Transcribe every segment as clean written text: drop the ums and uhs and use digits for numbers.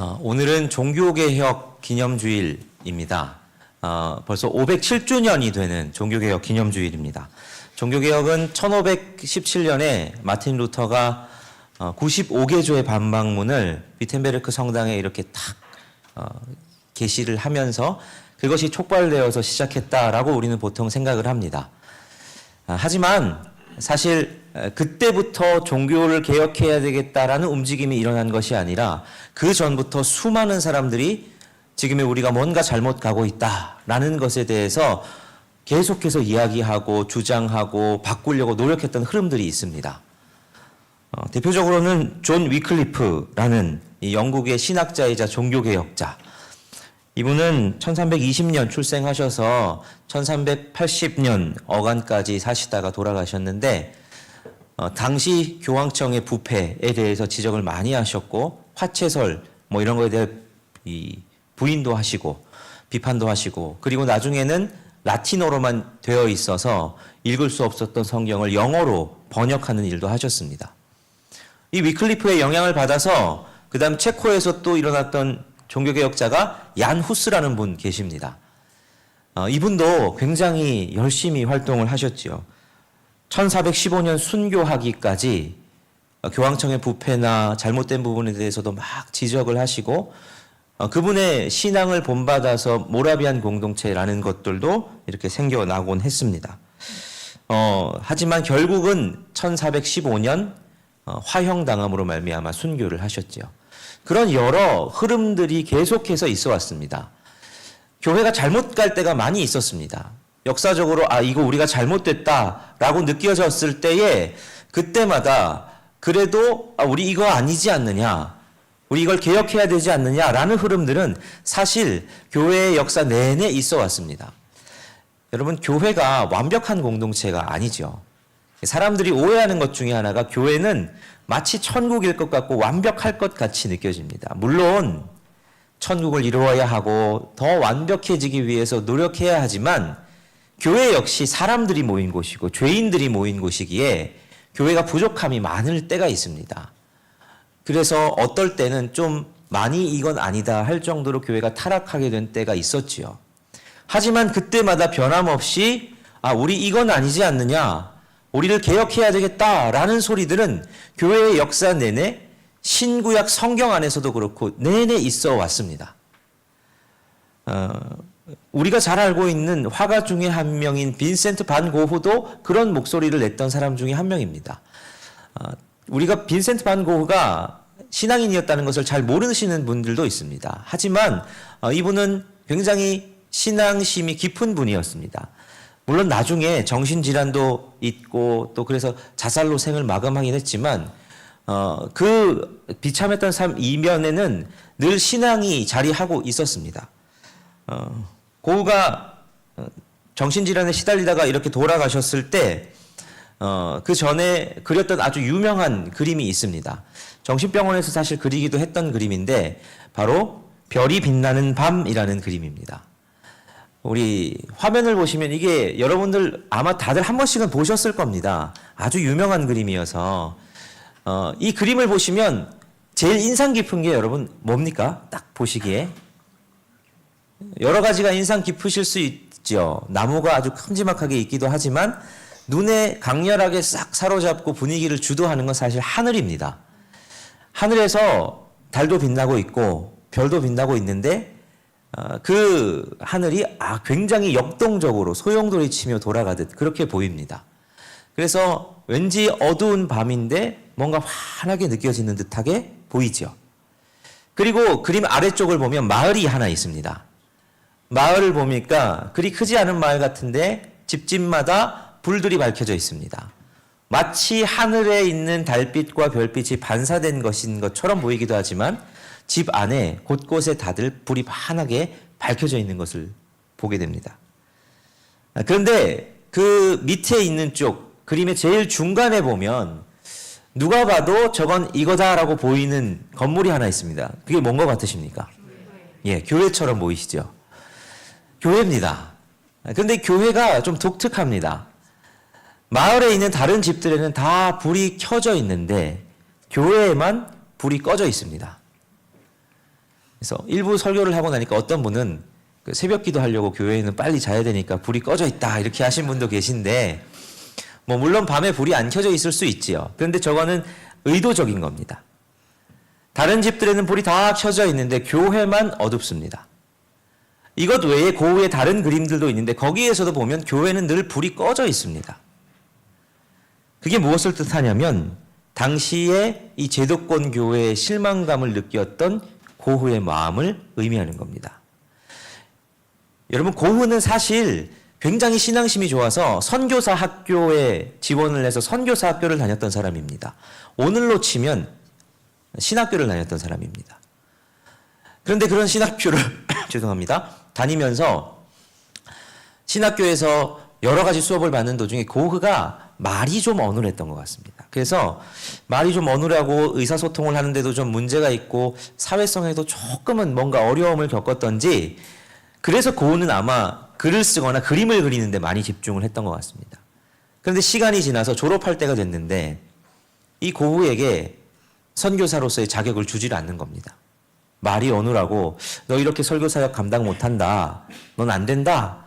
오늘은 종교개혁 기념주일입니다. 벌써 507주년이 되는 종교개혁 기념주일입니다. 종교개혁은 1517년에 마틴 루터가 95개조의 반박문을 비텐베르크 성당에 이렇게 탁 게시를 하면서 그것이 촉발되어서 시작했다라고 우리는 보통 생각을 합니다. 하지만 사실 그때부터 종교를 개혁해야 되겠다라는 움직임이 일어난 것이 아니라 그 전부터 수많은 사람들이 지금의 우리가 뭔가 잘못 가고 있다라는 것에 대해서 계속해서 이야기하고 주장하고 바꾸려고 노력했던 흐름들이 있습니다. 대표적으로는 존 위클리프라는 이 영국의 신학자이자 종교개혁자, 이분은 1320년 출생하셔서 1380년 어간까지 사시다가 돌아가셨는데 당시 교황청의 부패에 대해서 지적을 많이 하셨고 화채설 뭐 이런 거에 대해 부인도 하시고 비판도 하시고, 그리고 나중에는 라틴어로만 되어 있어서 읽을 수 없었던 성경을 영어로 번역하는 일도 하셨습니다. 이 위클리프의 영향을 받아서 그 다음 체코에서 또 일어났던 종교개혁자가 얀 후스라는 분 계십니다. 이분도 굉장히 열심히 활동을 하셨지요. 1415년 순교하기까지 교황청의 부패나 잘못된 부분에 대해서도 막 지적을 하시고, 그분의 신앙을 본받아서 모라비안 공동체라는 것들도 이렇게 생겨나곤 했습니다. 하지만 결국은 1415년 화형당함으로 말미암아 순교를 하셨죠. 그런 여러 흐름들이 계속해서 있어 왔습니다. 교회가 잘못 갈 때가 많이 있었습니다. 역사적으로 이거 우리가 잘못됐다라고 느껴졌을 때에 그때마다 그래도 우리 이거 아니지 않느냐, 우리 이걸 개혁해야 되지 않느냐라는 흐름들은 사실 교회의 역사 내내 있어 왔습니다. 여러분, 교회가 완벽한 공동체가 아니죠. 사람들이 오해하는 것 중에 하나가 교회는 마치 천국일 것 같고 완벽할 것 같이 느껴집니다. 물론 천국을 이루어야 하고 더 완벽해지기 위해서 노력해야 하지만 교회 역시 사람들이 모인 곳이고 죄인들이 모인 곳이기에 교회가 부족함이 많을 때가 있습니다. 그래서 어떨 때는 좀 많이 이건 아니다 할 정도로 교회가 타락하게 된 때가 있었지요. 하지만 그때마다 변함없이 우리 이건 아니지 않느냐, 우리를 개혁해야 되겠다라는 소리들은 교회의 역사 내내 신구약 성경 안에서도 그렇고 내내 있어 왔습니다. 우리가 잘 알고 있는 화가 중에 한 명인 빈센트 반 고흐도 그런 목소리를 냈던 사람 중에 한 명입니다. 우리가 빈센트 반 고흐가 신앙인이었다는 것을 잘 모르시는 분들도 있습니다. 하지만 이분은 굉장히 신앙심이 깊은 분이었습니다. 물론 나중에 정신질환도 있고 또 그래서 자살로 생을 마감하긴 했지만 그 비참했던 삶 이면에는 늘 신앙이 자리하고 있었습니다. 고흐가 정신질환에 시달리다가 이렇게 돌아가셨을 때 그 전에 그렸던 아주 유명한 그림이 있습니다. 정신병원에서 사실 그리기도 했던 그림인데 바로 별이 빛나는 밤이라는 그림입니다. 우리 화면을 보시면 이게 여러분들 아마 다들 한 번씩은 보셨을 겁니다. 아주 유명한 그림이어서 이 그림을 보시면 제일 인상 깊은 게 여러분 뭡니까? 딱 보시기에 여러 가지가 인상 깊으실 수 있죠. 나무가 아주 큼지막하게 있기도 하지만 눈에 강렬하게 싹 사로잡고 분위기를 주도하는 건 사실 하늘입니다. 하늘에서 달도 빛나고 있고 별도 빛나고 있는데 그 하늘이 굉장히 역동적으로 소용돌이치며 돌아가듯 그렇게 보입니다. 그래서 왠지 어두운 밤인데 뭔가 환하게 느껴지는 듯하게 보이죠. 그리고 그림 아래쪽을 보면 마을이 하나 있습니다. 마을을 보니까 그리 크지 않은 마을 같은데 집집마다 불들이 밝혀져 있습니다. 마치 하늘에 있는 달빛과 별빛이 반사된 것인 것처럼 보이기도 하지만 집 안에 곳곳에 다들 불이 환하게 밝혀져 있는 것을 보게 됩니다. 그런데 그 밑에 있는 쪽 그림의 제일 중간에 보면 누가 봐도 저건 이거다라고 보이는 건물이 하나 있습니다. 그게 뭔 것 같으십니까? 예, 교회처럼 보이시죠? 교회입니다. 그런데 교회가 좀 독특합니다. 마을에 있는 다른 집들에는 다 불이 켜져 있는데 교회에만 불이 꺼져 있습니다. 그래서 일부 설교를 하고 나니까 어떤 분은 그 새벽 기도하려고 교회에는 빨리 자야 되니까 불이 꺼져 있다 이렇게 하신 분도 계신데, 뭐 물론 밤에 불이 안 켜져 있을 수 있지요. 그런데 저거는 의도적인 겁니다. 다른 집들에는 불이 다 켜져 있는데 교회만 어둡습니다. 이것 외에 고흐의 다른 그림들도 있는데 거기에서도 보면 교회는 늘 불이 꺼져 있습니다. 그게 무엇을 뜻하냐면 당시에 이 제도권 교회의 실망감을 느꼈던 고흐의 마음을 의미하는 겁니다. 여러분, 고흐는 사실 굉장히 신앙심이 좋아서 선교사 학교에 지원을 해서 선교사 학교를 다녔던 사람입니다. 오늘로 치면 신학교를 다녔던 사람입니다. 그런데 그런 신학교를 죄송합니다. 다니면서 신학교에서 여러 가지 수업을 받는 도중에 고흐가 말이 좀 어눌했던 것 같습니다. 그래서 말이 좀 어눌하고 의사소통을 하는데도 좀 문제가 있고 사회성에도 조금은 뭔가 어려움을 겪었던지, 그래서 고흐는 아마 글을 쓰거나 그림을 그리는데 많이 집중을 했던 것 같습니다. 그런데 시간이 지나서 졸업할 때가 됐는데 이 고흐에게 선교사로서의 자격을 주질 않는 겁니다. 말이 어눌하고 너 이렇게 설교사역 감당 못한다, 넌 안 된다,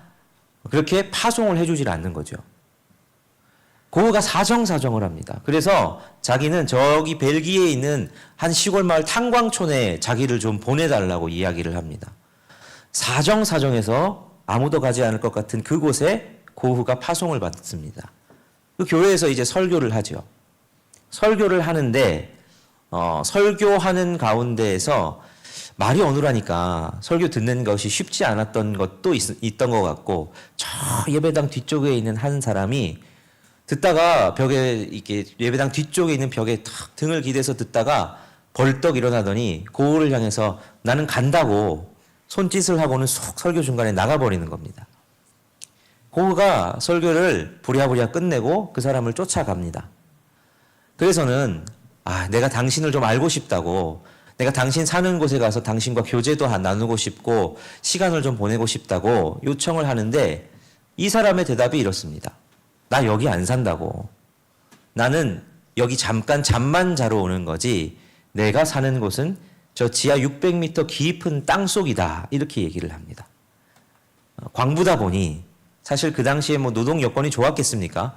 그렇게 파송을 해주질 않는 거죠. 고흐가 사정사정을 합니다. 그래서 자기는 저기 벨기에에 있는 한 시골 마을 탄광촌에 자기를 좀 보내달라고 이야기를 합니다. 사정사정해서 아무도 가지 않을 것 같은 그곳에 고흐가 파송을 받습니다. 그 교회에서 이제 설교를 하죠. 설교를 하는데 설교하는 가운데에서 말이 어눌하니까 설교 듣는 것이 쉽지 않았던 것도 있던 것 같고, 저 예배당 뒤쪽에 있는 한 사람이 듣다가 벽에 이렇게 예배당 뒤쪽에 있는 벽에 탁 등을 기대서 듣다가 벌떡 일어나더니 고흐를 향해서 나는 간다고 손짓을 하고는 쏙 설교 중간에 나가버리는 겁니다. 고흐가 설교를 부랴부랴 끝내고 그 사람을 쫓아갑니다. 그래서는 내가 당신을 좀 알고 싶다고, 내가 당신 사는 곳에 가서 당신과 교제도 나누고 싶고 시간을 좀 보내고 싶다고 요청을 하는데, 이 사람의 대답이 이렇습니다. 나 여기 안 산다고. 나는 여기 잠깐 잠만 자러 오는 거지 내가 사는 곳은 저 지하 600m 깊은 땅속이다, 이렇게 얘기를 합니다. 광부다 보니 사실 그 당시에 뭐 노동 여건이 좋았겠습니까?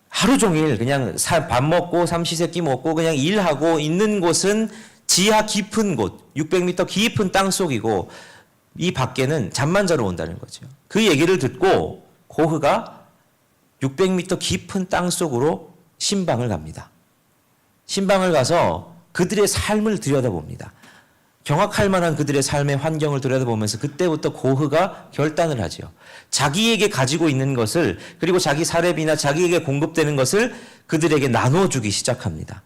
하루 종일 그냥 밥 먹고 삼시세끼 먹고 그냥 일하고 있는 곳은 지하 깊은 곳, 600m 깊은 땅속이고 이 밖에는 잠만 자러 온다는 거죠. 그 얘기를 듣고 고흐가 600m 깊은 땅속으로 신방을 갑니다. 신방을 가서 그들의 삶을 들여다봅니다. 경악할 만한 그들의 삶의 환경을 들여다보면서 그때부터 고흐가 결단을 하죠. 자기에게 가지고 있는 것을, 그리고 자기 사례비나 자기에게 공급되는 것을 그들에게 나누어 주기 시작합니다.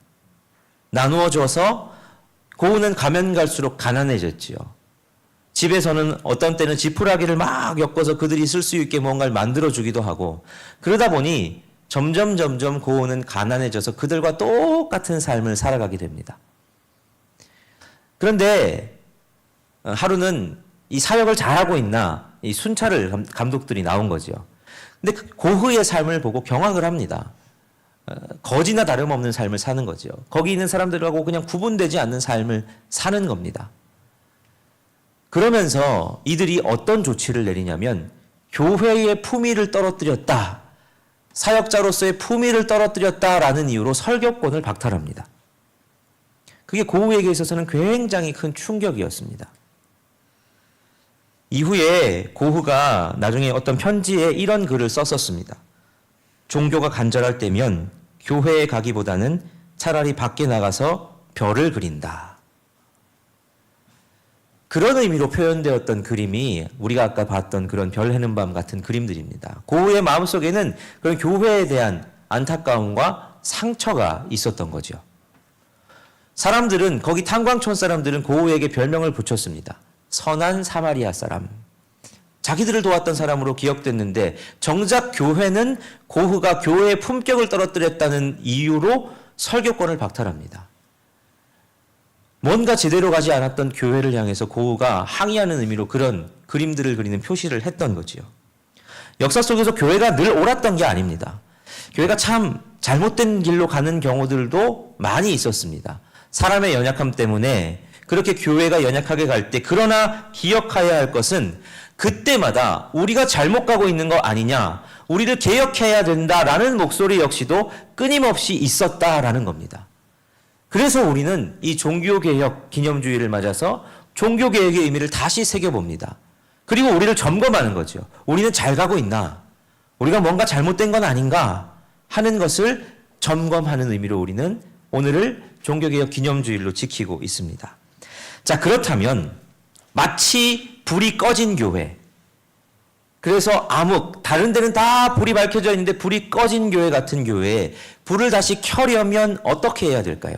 나누어 줘서 고흐는 가면 갈수록 가난해졌지요. 집에서는 어떤 때는 지푸라기를 막 엮어서 그들이 쓸 수 있게 뭔가를 만들어 주기도 하고, 그러다 보니 점점 고흐는 가난해져서 그들과 똑같은 삶을 살아가게 됩니다. 그런데 하루는 이 사역을 잘하고 있나 이 순찰을 감독들이 나온 거죠. 근데 고흐의 삶을 보고 경악을 합니다. 거지나 다름없는 삶을 사는 거죠. 거기 있는 사람들하고 그냥 구분되지 않는 삶을 사는 겁니다. 그러면서 이들이 어떤 조치를 내리냐면 교회의 품위를 떨어뜨렸다, 사역자로서의 품위를 떨어뜨렸다라는 이유로 설교권을 박탈합니다. 그게 고흐에게 있어서는 굉장히 큰 충격이었습니다. 이후에 고흐가 나중에 어떤 편지에 이런 글을 썼었습니다. 종교가 간절할 때면 교회에 가기보다는 차라리 밖에 나가서 별을 그린다. 그런 의미로 표현되었던 그림이 우리가 아까 봤던 그런 별 해는 밤 같은 그림들입니다. 고흐의 마음속에는 그런 교회에 대한 안타까움과 상처가 있었던 거죠. 사람들은, 거기 탄광촌 사람들은 고흐에게 별명을 붙였습니다. 선한 사마리아 사람. 자기들을 도왔던 사람으로 기억됐는데 정작 교회는 고흐가 교회의 품격을 떨어뜨렸다는 이유로 설교권을 박탈합니다. 뭔가 제대로 가지 않았던 교회를 향해서 고흐가 항의하는 의미로 그런 그림들을 그리는 표시를 했던 거지요. 역사 속에서 교회가 늘 옳았던 게 아닙니다. 교회가 참 잘못된 길로 가는 경우들도 많이 있었습니다. 사람의 연약함 때문에 그렇게 교회가 연약하게 갈 때, 그러나 기억해야 할 것은 그때마다 우리가 잘못 가고 있는 거 아니냐, 우리를 개혁해야 된다라는 목소리 역시도 끊임없이 있었다라는 겁니다. 그래서 우리는 이 종교개혁 기념주의를 맞아서 종교개혁의 의미를 다시 새겨봅니다. 그리고 우리를 점검하는 거죠. 우리는 잘 가고 있나? 우리가 뭔가 잘못된 건 아닌가? 하는 것을 점검하는 의미로 우리는 오늘을 종교개혁 기념주일로 지키고 있습니다. 자, 그렇다면 마치 불이 꺼진 교회, 그래서 암흑, 다른 데는 다 불이 밝혀져 있는데 불이 꺼진 교회 같은 교회에 불을 다시 켜려면 어떻게 해야 될까요?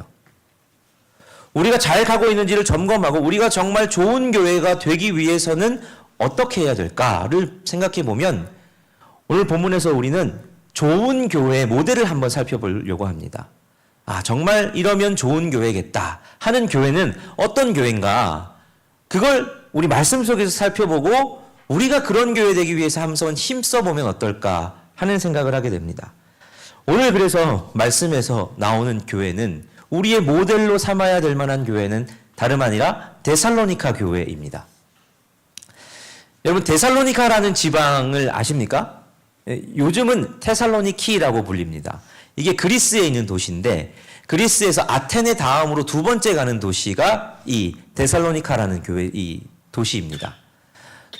우리가 잘 가고 있는지를 점검하고 우리가 정말 좋은 교회가 되기 위해서는 어떻게 해야 될까를 생각해 보면 오늘 본문에서 우리는 좋은 교회의 모델을 한번 살펴보려고 합니다. 아, 정말 이러면 좋은 교회겠다 하는 교회는 어떤 교회인가? 그걸 우리 말씀 속에서 살펴보고 우리가 그런 교회 되기 위해서 한번 힘써보면 어떨까 하는 생각을 하게 됩니다. 오늘 그래서 말씀에서 나오는 교회는 우리의 모델로 삼아야 될 만한 교회는 다름 아니라 데살로니가 교회입니다. 여러분, 데살로니가라는 지방을 아십니까? 요즘은 테살로니키라고 불립니다. 이게 그리스에 있는 도시인데 그리스에서 아테네 다음으로 두 번째 가는 도시가 이 데살로니가라는 교회, 이 도시입니다.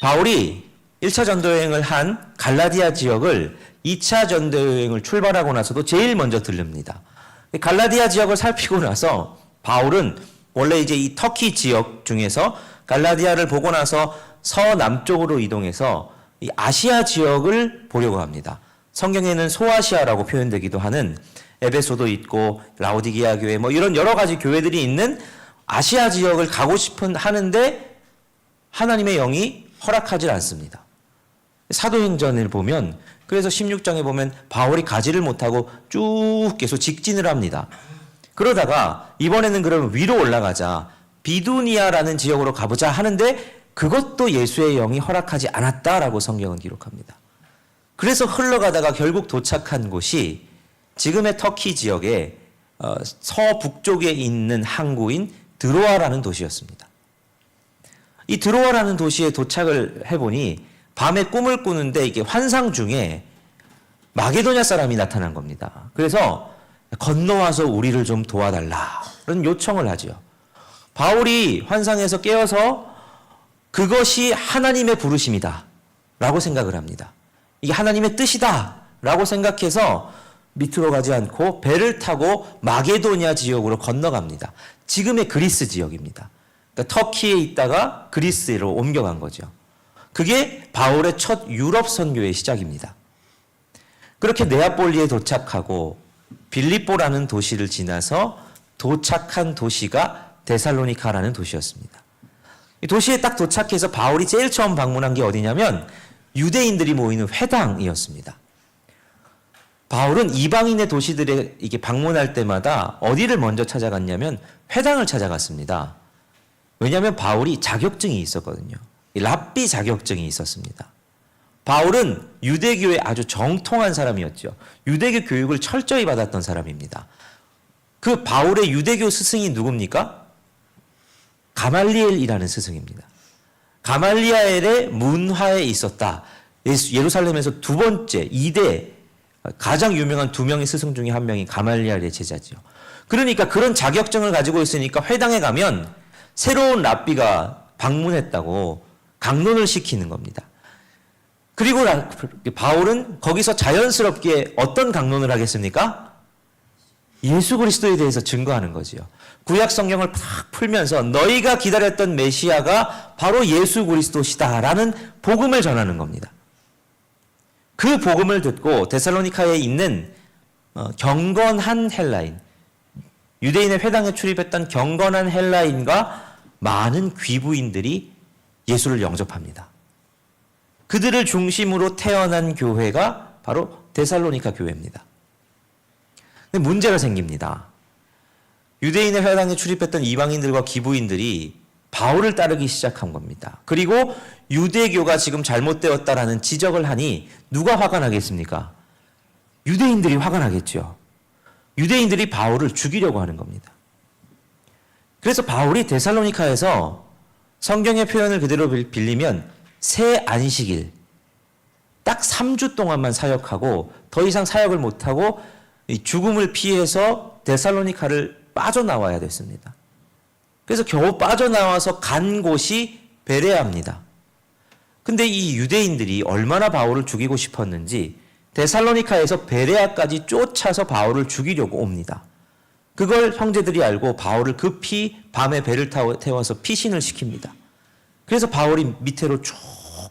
바울이 1차 전도여행을 한 갈라디아 지역을 2차 전도여행을 출발하고 나서도 제일 먼저 들릅니다. 갈라디아 지역을 살피고 나서 바울은 원래 이제 이 터키 지역 중에서 갈라디아를 보고 나서 서남쪽으로 이동해서 이 아시아 지역을 보려고 합니다. 성경에는 소아시아라고 표현되기도 하는 에베소도 있고 라오디게아 교회 뭐 이런 여러 가지 교회들이 있는 아시아 지역을 가고 싶은 하는데 하나님의 영이 허락하지 않습니다. 사도행전을 보면 그래서 16장에 보면 바울이 가지를 못하고 쭉 계속 직진을 합니다. 그러다가 이번에는 그럼 위로 올라가자, 비두니아라는 지역으로 가보자 하는데 그것도 예수의 영이 허락하지 않았다라고 성경은 기록합니다. 그래서 흘러가다가 결국 도착한 곳이 지금의 터키 지역의 서북쪽에 있는 항구인 드로아라는 도시였습니다. 이 드로아라는 도시에 도착을 해보니 밤에 꿈을 꾸는데 이게 환상 중에 마게도냐 사람이 나타난 겁니다. 그래서 건너와서 우리를 좀 도와달라 그런 요청을 하죠. 바울이 환상에서 깨어서 그것이 하나님의 부르심이다 라고 생각을 합니다. 이게 하나님의 뜻이다 라고 생각해서 밑으로 가지 않고 배를 타고 마게도냐 지역으로 건너갑니다. 지금의 그리스 지역입니다. 그러니까 터키에 있다가 그리스로 옮겨간 거죠. 그게 바울의 첫 유럽 선교의 시작입니다. 그렇게 네아폴리에 도착하고 빌립보라는 도시를 지나서 도착한 도시가 데살로니가라는 도시였습니다. 이 도시에 딱 도착해서 바울이 제일 처음 방문한 게 어디냐면 유대인들이 모이는 회당이었습니다. 바울은 이방인의 도시들에 이게 방문할 때마다 어디를 먼저 찾아갔냐면 회당을 찾아갔습니다. 왜냐하면 바울이 자격증이 있었거든요. 랍비 자격증이 있었습니다. 바울은 유대교의 아주 정통한 사람이었죠. 유대교 교육을 철저히 받았던 사람입니다. 그 바울의 유대교 스승이 누굽니까? 가말리엘이라는 스승입니다. 가말리엘의 문화에 있었다. 예루살렘에서 두 번째, 2대 가장 유명한 두 명의 스승 중에 한 명이 가말리엘의 제자죠. 그러니까 그런 자격증을 가지고 있으니까 회당에 가면 새로운 랍비가 방문했다고 강론을 시키는 겁니다. 그리고 바울은 거기서 자연스럽게 어떤 강론을 하겠습니까? 예수 그리스도에 대해서 증거하는 거죠. 구약 성경을 팍 풀면서 너희가 기다렸던 메시아가 바로 예수 그리스도시다라는 복음을 전하는 겁니다. 그 복음을 듣고 데살로니가에 있는 경건한 헬라인, 유대인의 회당에 출입했던 경건한 헬라인과 많은 귀부인들이 예수를 영접합니다. 그들을 중심으로 태어난 교회가 바로 데살로니가 교회입니다. 근데 문제가 생깁니다. 유대인의 회당에 출입했던 이방인들과 기부인들이 바울을 따르기 시작한 겁니다. 그리고 유대교가 지금 잘못되었다라는 지적을 하니 누가 화가 나겠습니까? 유대인들이 화가 나겠죠. 유대인들이 바울을 죽이려고 하는 겁니다. 그래서 바울이 데살로니카에서 성경의 표현을 그대로 빌리면 새 안식일 딱 3주 동안만 사역하고 더 이상 사역을 못하고 죽음을 피해서 데살로니카를 빠져나와야 됐습니다. 그래서 겨우 빠져나와서 간 곳이 베레아입니다. 근데 이 유대인들이 얼마나 바울을 죽이고 싶었는지 데살로니카에서 베레아까지 쫓아서 바울을 죽이려고 옵니다. 그걸 형제들이 알고 바울을 급히 밤에 배를 태워서 피신을 시킵니다. 그래서 바울이 밑으로 쭉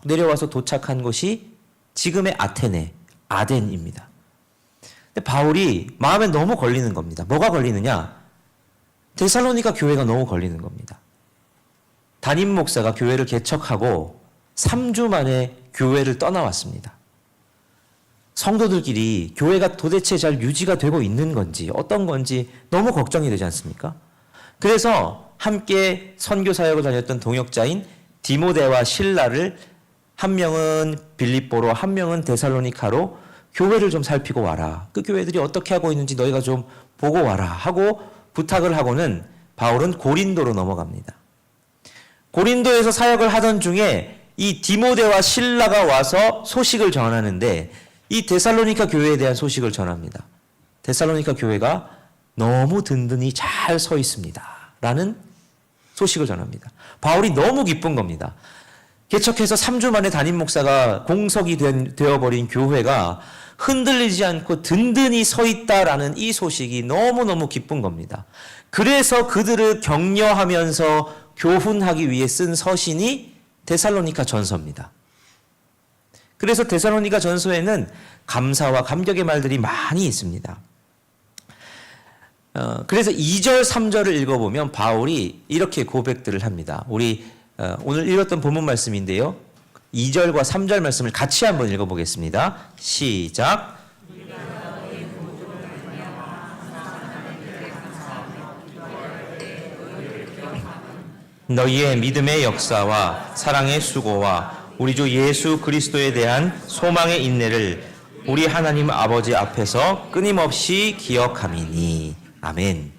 내려와서 도착한 곳이 지금의 아테네, 아덴입니다. 근데 바울이 마음에 너무 걸리는 겁니다. 뭐가 걸리느냐? 데살로니가 교회가 너무 걸리는 겁니다. 담임 목사가 교회를 개척하고 3주 만에 교회를 떠나왔습니다. 성도들끼리 교회가 도대체 잘 유지가 되고 있는 건지 어떤 건지 너무 걱정이 되지 않습니까? 그래서 함께 선교 사역을 다녔던 동역자인 디모데와 실라를 한 명은 빌립보로 한 명은 데살로니카로 교회를 좀 살피고 와라. 그 교회들이 어떻게 하고 있는지 너희가 좀 보고 와라 하고 부탁을 하고는 바울은 고린도로 넘어갑니다. 고린도에서 사역을 하던 중에 이 디모데와 실라가 와서 소식을 전하는데 이 데살로니카 교회에 대한 소식을 전합니다. 데살로니카 교회가 너무 든든히 잘 서 있습니다. 라는 소식을 전합니다. 바울이 너무 기쁜 겁니다. 개척해서 3주 만에 담임 목사가 공석이 되어버린 교회가 흔들리지 않고 든든히 서 있다라는 이 소식이 너무너무 기쁜 겁니다. 그래서 그들을 격려하면서 교훈하기 위해 쓴 서신이 데살로니가 전서입니다. 그래서 데살로니가 전서에는 감사와 감격의 말들이 많이 있습니다. 그래서 2절, 3절을 읽어보면 바울이 이렇게 고백들을 합니다. 우리 오늘 읽었던 본문 말씀인데요. 2절과 3절 말씀을 같이 한번 읽어보겠습니다. 시작. 너희의 믿음의 역사와 사랑의 수고와 우리 주 예수 그리스도에 대한 소망의 인내를 우리 하나님 아버지 앞에서 끊임없이 기억함이니. 아멘.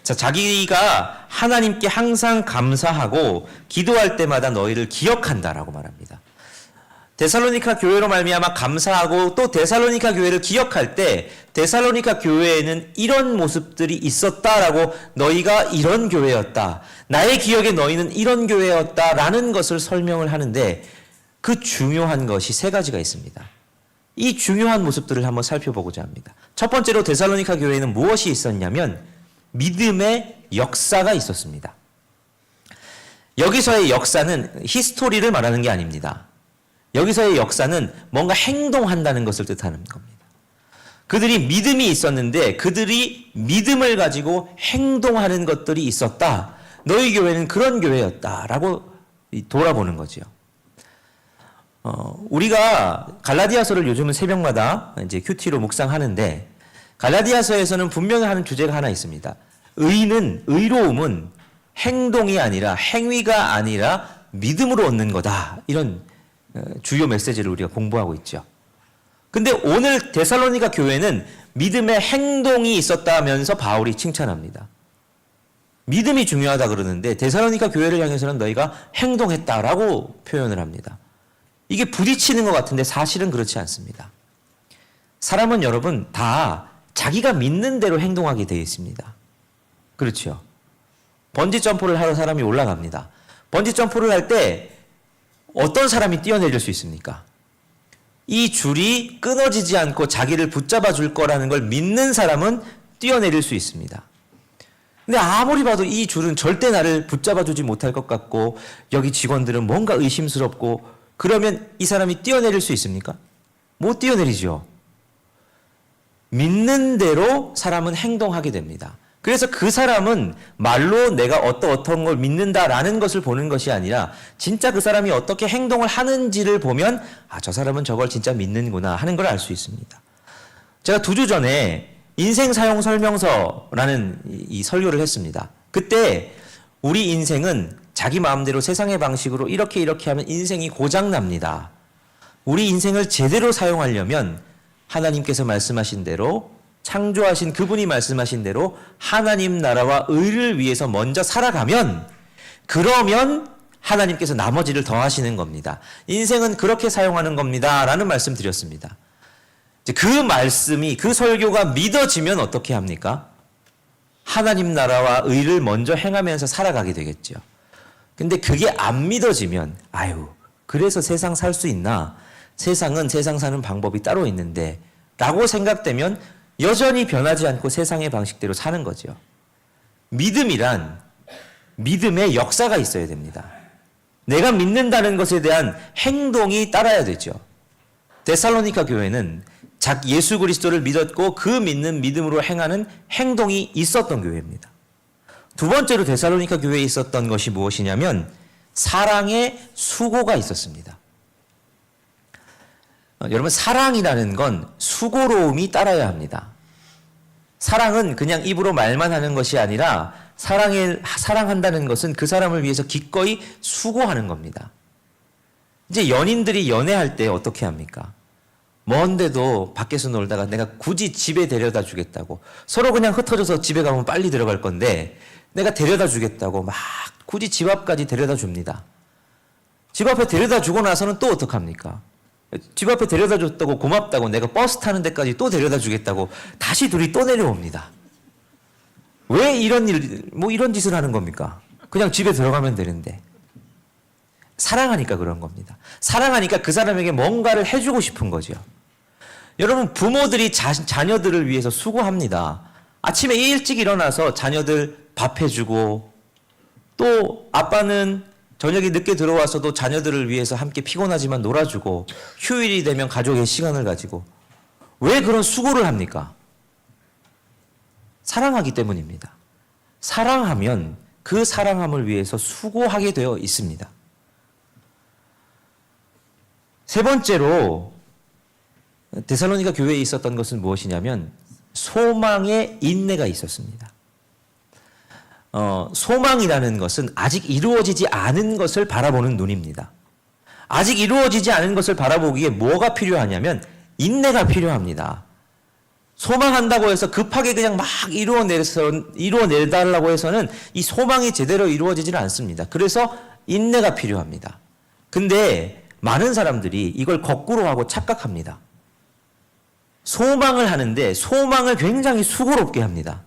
자, 자기가 하나님께 항상 감사하고 기도할 때마다 너희를 기억한다라고 말합니다. 데살로니가 교회로 말미암아 감사하고 또 데살로니가 교회를 기억할 때 데살로니가 교회에는 이런 모습들이 있었다라고 너희가 이런 교회였다. 나의 기억에 너희는 이런 교회였다라는 것을 설명을 하는데 그 중요한 것이 세 가지가 있습니다. 이 중요한 모습들을 한번 살펴보고자 합니다. 첫 번째로 데살로니가 교회에는 무엇이 있었냐면 믿음의 역사가 있었습니다. 여기서의 역사는 히스토리를 말하는 게 아닙니다. 여기서의 역사는 뭔가 행동한다는 것을 뜻하는 겁니다. 그들이 믿음이 있었는데 그들이 믿음을 가지고 행동하는 것들이 있었다. 너희 교회는 그런 교회였다라고 돌아보는 거죠. 우리가 갈라디아서를 요즘은 새벽마다 이제 큐티로 묵상하는데 갈라디아서에서는 분명히 하는 주제가 하나 있습니다. 의로움은 행동이 아니라 행위가 아니라 믿음으로 얻는 거다. 이런 주요 메시지를 우리가 공부하고 있죠. 근데 오늘 데살로니가 교회는 믿음의 행동이 있었다면서 바울이 칭찬합니다. 믿음이 중요하다 그러는데 데살로니가 교회를 향해서는 너희가 행동했다라고 표현을 합니다. 이게 부딪히는 것 같은데 사실은 그렇지 않습니다. 사람은 여러분 다 자기가 믿는 대로 행동하게 되어 있습니다. 그렇죠. 번지 점프를 하러 사람이 올라갑니다. 번지 점프를 할 때 어떤 사람이 뛰어내릴 수 있습니까? 이 줄이 끊어지지 않고 자기를 붙잡아 줄 거라는 걸 믿는 사람은 뛰어내릴 수 있습니다. 근데 아무리 봐도 이 줄은 절대 나를 붙잡아 주지 못할 것 같고 여기 직원들은 뭔가 의심스럽고 그러면 이 사람이 뛰어내릴 수 있습니까? 못 뛰어내리죠. 믿는 대로 사람은 행동하게 됩니다. 그래서 그 사람은 말로 내가 어떤 걸 믿는다라는 것을 보는 것이 아니라 진짜 그 사람이 어떻게 행동을 하는지를 보면 아, 저 사람은 저걸 진짜 믿는구나 하는 걸 알 수 있습니다. 제가 2주 전에 인생 사용 설명서라는 이 설교를 했습니다. 그때 우리 인생은 자기 마음대로 세상의 방식으로 이렇게 하면 인생이 고장납니다. 우리 인생을 제대로 사용하려면 하나님께서 말씀하신 대로 창조하신 그분이 말씀하신 대로 하나님 나라와 의를 위해서 먼저 살아가면, 그러면 하나님께서 나머지를 더하시는 겁니다. 인생은 그렇게 사용하는 겁니다. 라는 말씀 드렸습니다. 그 말씀이, 그 설교가 믿어지면 어떻게 합니까? 하나님 나라와 의를 먼저 행하면서 살아가게 되겠죠. 근데 그게 안 믿어지면, 아유, 그래서 세상 살 수 있나? 세상은 세상 사는 방법이 따로 있는데 라고 생각되면 여전히 변하지 않고 세상의 방식대로 사는 거죠. 믿음이란 믿음의 역사가 있어야 됩니다. 내가 믿는다는 것에 대한 행동이 따라야 되죠. 데살로니가 교회는 예수 그리스도를 믿었고 그 믿는 믿음으로 행하는 행동이 있었던 교회입니다. 두 번째로 데살로니가 교회에 있었던 것이 무엇이냐면 사랑의 수고가 있었습니다. 여러분, 사랑이라는 건 수고로움이 따라야 합니다. 사랑은 그냥 입으로 말만 하는 것이 아니라 사랑한다는 것은 그 사람을 위해서 기꺼이 수고하는 겁니다. 이제 연인들이 연애할 때 어떻게 합니까? 먼데도 밖에서 놀다가 내가 굳이 집에 데려다 주겠다고, 서로 그냥 흩어져서 집에 가면 빨리 들어갈 건데 내가 데려다 주겠다고 막 굳이 집 앞까지 데려다 줍니다. 집 앞에 데려다 주고 나서는 또 어떡합니까? 집 앞에 데려다 줬다고 고맙다고 내가 버스 타는 데까지 또 데려다 주겠다고 다시 둘이 또 내려옵니다. 왜 이런 짓을 하는 겁니까? 그냥 집에 들어가면 되는데. 사랑하니까 그런 겁니다. 사랑하니까 그 사람에게 뭔가를 해주고 싶은 거죠. 여러분, 부모들이 자녀들을 위해서 수고합니다. 아침에 일찍 일어나서 자녀들 밥 해주고, 또 아빠는 저녁에 늦게 들어와서도 자녀들을 위해서 함께 피곤하지만 놀아주고, 휴일이 되면 가족의 시간을 가지고. 왜 그런 수고를 합니까? 사랑하기 때문입니다. 사랑하면 그 사랑함을 위해서 수고하게 되어 있습니다. 세 번째로 데살로니가 교회에 있었던 것은 무엇이냐면 소망의 인내가 있었습니다. 소망이라는 것은 아직 이루어지지 않은 것을 바라보는 눈입니다. 아직 이루어지지 않은 것을 바라보기에 뭐가 필요하냐면 인내가 필요합니다. 소망한다고 해서 급하게 그냥 막 이루어내달라고 해서는 이 소망이 제대로 이루어지지는 않습니다. 그래서 인내가 필요합니다. 근데 많은 사람들이 이걸 거꾸로 하고 착각합니다. 소망을 하는데 소망을 굉장히 수고롭게 합니다.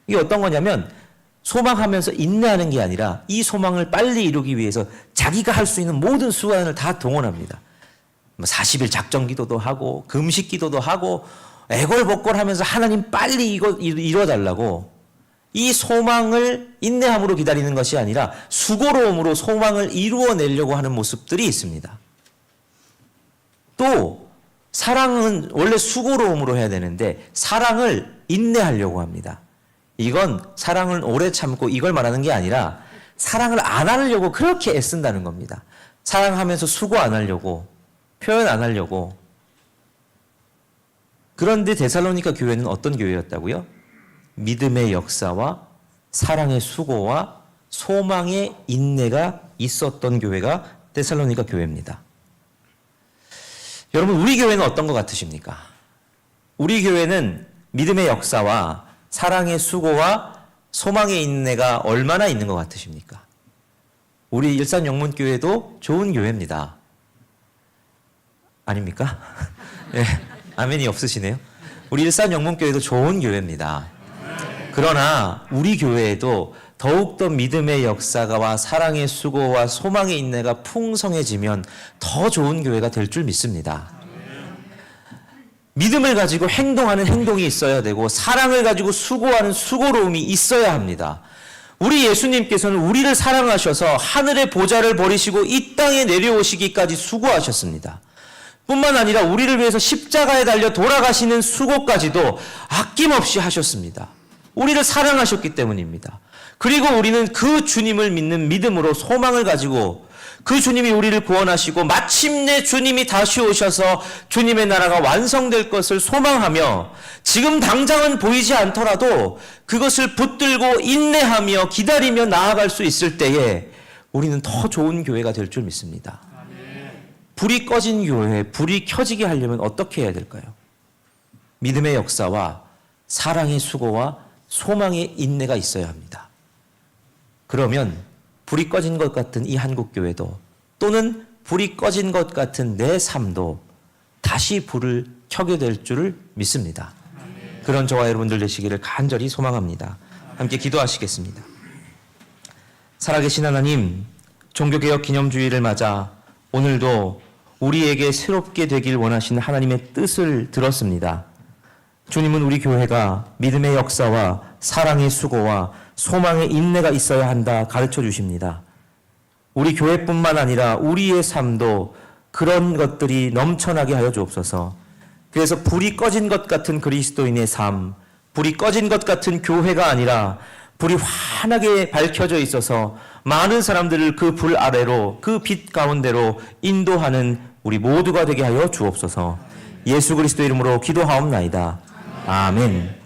이게 어떤 거냐면 소망하면서 인내하는 게 아니라 이 소망을 빨리 이루기 위해서 자기가 할 수 있는 모든 수단을 다 동원합니다. 40일 작정 기도도 하고 금식 기도도 하고 애걸복걸 하면서 하나님 빨리 이거 이뤄달라고, 이 소망을 인내함으로 기다리는 것이 아니라 수고로움으로 소망을 이루어내려고 하는 모습들이 있습니다. 또 사랑은 원래 수고로움으로 해야 되는데 사랑을 인내하려고 합니다. 이건 사랑을 오래 참고 이걸 말하는 게 아니라 사랑을 안 하려고 그렇게 애쓴다는 겁니다. 사랑하면서 수고 안 하려고, 표현 안 하려고. 그런데 데살로니가 교회는 어떤 교회였다고요? 믿음의 역사와 사랑의 수고와 소망의 인내가 있었던 교회가 데살로니가 교회입니다. 여러분, 우리 교회는 어떤 것 같으십니까? 우리 교회는 믿음의 역사와 사랑의 수고와 소망의 인내가 얼마나 있는 것 같으십니까? 우리 일산영문교회도 좋은 교회입니다. 아닙니까? 네, 아멘이 없으시네요. 우리 일산영문교회도 좋은 교회입니다. 그러나 우리 교회에도 더욱더 믿음의 역사와 사랑의 수고와 소망의 인내가 풍성해지면 더 좋은 교회가 될 줄 믿습니다. 믿음을 가지고 행동하는 행동이 있어야 되고 사랑을 가지고 수고하는 수고로움이 있어야 합니다. 우리 예수님께서는 우리를 사랑하셔서 하늘의 보좌를 버리시고 이 땅에 내려오시기까지 수고하셨습니다. 뿐만 아니라 우리를 위해서 십자가에 달려 돌아가시는 수고까지도 아낌없이 하셨습니다. 우리를 사랑하셨기 때문입니다. 그리고 우리는 그 주님을 믿는 믿음으로 소망을 가지고 그 주님이 우리를 구원하시고 마침내 주님이 다시 오셔서 주님의 나라가 완성될 것을 소망하며 지금 당장은 보이지 않더라도 그것을 붙들고 인내하며 기다리며 나아갈 수 있을 때에 우리는 더 좋은 교회가 될 줄 믿습니다. 불이 꺼진 교회에 불이 켜지게 하려면 어떻게 해야 될까요? 믿음의 역사와 사랑의 수고와 소망의 인내가 있어야 합니다. 그러면 불이 꺼진 것 같은 이 한국교회도 또는 불이 꺼진 것 같은 내 삶도 다시 불을 켜게 될 줄을 믿습니다. 그런 저와 여러분들 되시기를 간절히 소망합니다. 함께 기도하시겠습니다. 살아계신 하나님, 종교개혁 기념주의를 맞아 오늘도 우리에게 새롭게 되길 원하시는 하나님의 뜻을 들었습니다. 주님은 우리 교회가 믿음의 역사와 사랑의 수고와 소망의 인내가 있어야 한다 가르쳐 주십니다. 우리 교회뿐만 아니라 우리의 삶도 그런 것들이 넘쳐나게 하여 주옵소서. 그래서 불이 꺼진 것 같은 그리스도인의 삶, 불이 꺼진 것 같은 교회가 아니라 불이 환하게 밝혀져 있어서 많은 사람들을 그 불 아래로, 그 빛 가운데로 인도하는 우리 모두가 되게 하여 주옵소서. 예수 그리스도 이름으로 기도하옵나이다. 아멘.